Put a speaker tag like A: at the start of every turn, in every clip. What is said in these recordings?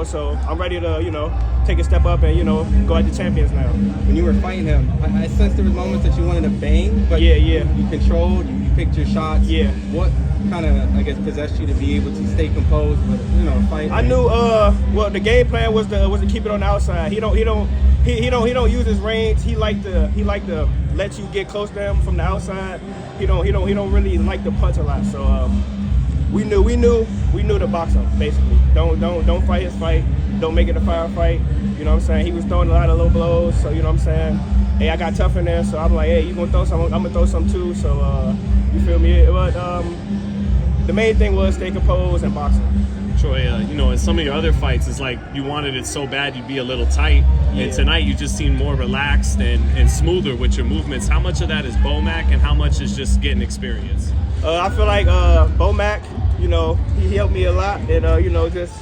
A: So I'm ready to, take a step up and, go at the champions now.
B: When you were fighting him, I sensed there was moments that you wanted to bang, but
A: Yeah.
B: you controlled, you picked your shots.
A: Yeah.
B: What kind of, I guess, possessed you to be able to stay composed, but, fight?
A: I knew, the game plan was to keep it on the outside. He don't use his range. He like to let you get close to him from the outside. He don't really like to punch a lot. So we knew to box him, basically. Don't fight his fight. Don't make it a firefight. You know what I'm saying? He was throwing a lot of low blows, so you know what I'm saying? Hey, I got tough in there, so I'm like, hey, you gonna throw some? I'm gonna throw some too. So you feel me? But the main thing was stay composed and boxing.
C: Troy, in some of your other fights, it's like you wanted it so bad you'd be a little tight.
A: Yeah.
C: And tonight you just seem more relaxed and smoother with your movements. How much of that is Bomac and how much is just getting experience?
A: I feel like Bomac, he helped me a lot, and just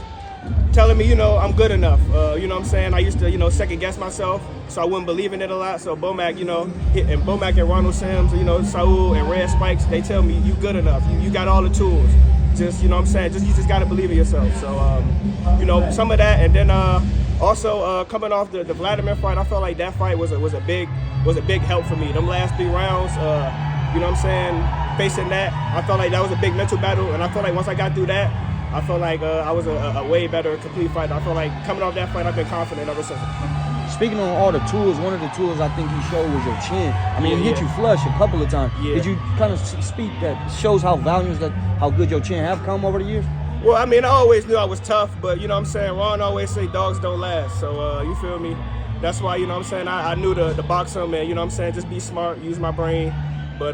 A: telling me, I'm good enough. You know what I'm saying? I used to, second guess myself, so I wouldn't believe in it a lot. So Bomac, and Bomac and Ronald Sims, Saul and Red Spikes, they tell me you good enough. You got all the tools. Just, you know what I'm saying? You just gotta believe in yourself. So, some of that, and then also coming off the Vladimir fight, I felt like that fight was a big help for me. Them last 3 rounds, you know what I'm saying? Facing that, I felt like that was a big mental battle, and I felt like once I got through that, I felt like I was a way better complete fighter. I felt like coming off that fight, I've been confident ever since.
D: Speaking on all the tools, one of the tools I think he showed was your chin. I mean, he hit you flush a couple of times.
A: Yeah.
D: Did you kind of speak that shows how how good your chin have come over the years?
A: Well, I mean, I always knew I was tough, but you know what I'm saying? Ron always say dogs don't last. So, you feel me? That's why, you know what I'm saying, I knew to box him and, you know what I'm saying, just be smart, use my brain. But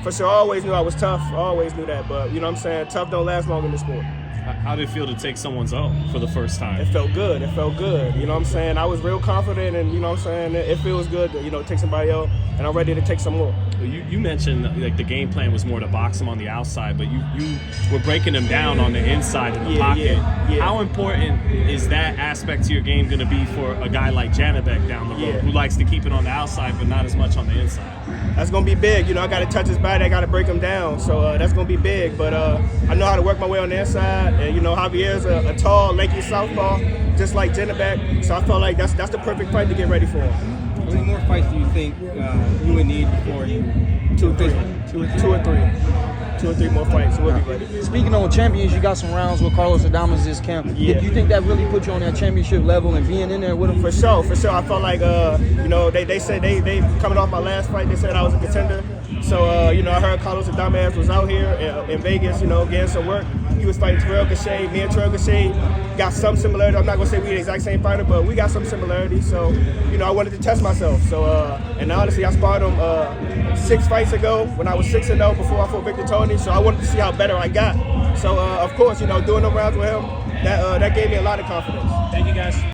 A: for sure, I always knew I was tough. I always knew that. But, you know what I'm saying, tough don't last long in this sport.
C: How did it feel to take someone's out for the first time?
A: It felt good. You know what I'm saying? I was real confident, and you know what I'm saying? It feels good to, take somebody out, and I'm ready to take some more.
C: You mentioned like the game plan was more to box him on the outside, but you were breaking him down on the inside in the pocket.
A: Yeah.
C: How important is that aspect to your game going to be for a guy like Janibek down the road, who likes to keep it on the outside but not as much on the inside?
A: That's going to be big. I got to touch his body. I got to break him down. So that's going to be big. But I know how to work my way on the inside. And, Javier's a tall, lanky southpaw, just like Janibek. So I felt like that's the perfect fight to get ready for him.
B: How many more fights do you think you would need before you?
A: 2 or 3. 2 or 3 more fights. We'll be ready.
D: Speaking on champions, you got some rounds with Carlos Adames this camp.
A: Yeah.
D: Did you think that really put you on that championship level and being in there with him?
A: For sure. I felt like, they said they coming off my last fight, they said I was a contender. So, I heard Carlos Adames was out here in Vegas, getting some work. He was fighting Terrell Gausha. Me and Terrell Gausha got some similarities. I'm not going to say we're the exact same fighter, but we got some similarities. So, I wanted to test myself. So, and honestly, I sparred him 6 fights ago when I was 6-0 before I fought Victor Tony. So I wanted to see how better I got. So, of course, doing them rounds with him, that gave me a lot of confidence.
C: Thank you, guys.